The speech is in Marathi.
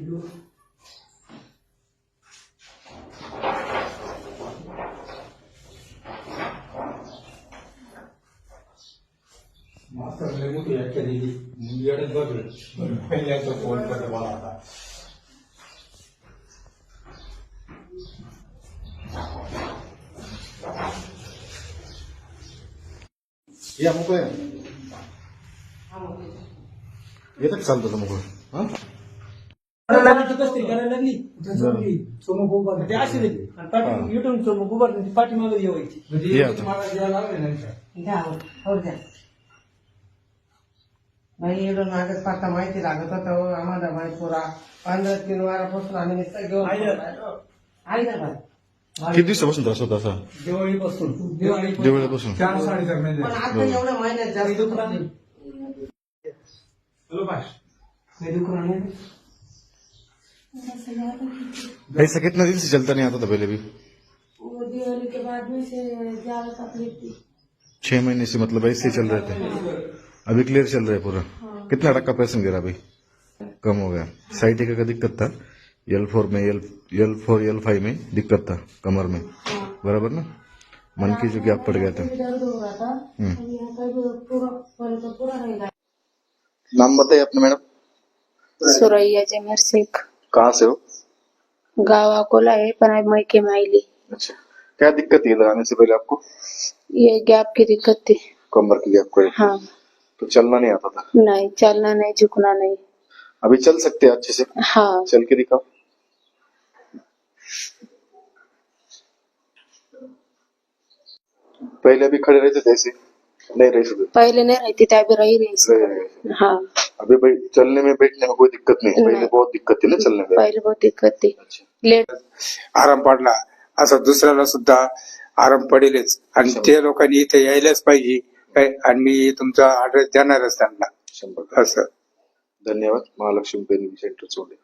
फोन करते मला आता या मोकळ्या येतात चालतं मोकळं हा पाठीमागे येवायची नाही एवढं नागत पाहता माहिती लागत होतं आम्हाला माहिती पुरा 15-3 वारापासून आम्ही नुसतं घेऊन किती दिवसापासून त्रास होता असा दिवाळीपासून 4-4.5 महिने पण आता एवढ्या महिन्यात जास्त ऐसा कितना दिन से चलता नहीं आता था पहले भी? वो दिवाली के बाद में से ज्यादा तकलीफ थी। 6 महीने से मतलब ऐसे ही चल रहे थे। अभी क्लियर चल रहा है पूरा। कितना टक्का प्रेशर गिरा अभी? कम हो गया। साइटिका का दिक्कत था L4 में L4 L5 में दिक्कत था कमर में बराबर ना मन की जो गैप पड़ गया था। दर्द हो रहा था यहाँ का पूरा रहेगा। नाम बताइए अपने मैडम। सुरैया जमीर शेख। कहाँ से हो? गाँव अकोला है पर अब मैके में आईली। अच्छा क्या दिक्कत थी लगाने से पहले आपको? ये गैप की दिक्कत थी। कमर की गैप को? हाँ। तो चलना नहीं आता था? नहीं चलना नहीं झुकना नहीं। अभी चल सकते हैं अच्छे से? हाँ। चल के दिखाओ। पहले अभी खड़े रहते थे ऐसे नहीं रह सकते? पहले नहीं रहती थी अभी रही। हाँ। अभी भाई चलने में बैठने में कोई दिक्कत नहीं? पहले बहुत दिक्कत थी ना चलने में? पहले बहुत दिक्कत थी। लेट आराम पडला असं दुसऱ्याला सुद्धा आराम पडेलच आणि ते लोकांनी इथे यायलाच पाहिजे काय आणि मी तुमचा ऍड्रेस देणारच त्यांना 100%। असं धन्यवाद महालक्ष्मी पेन सेंटर सोडे।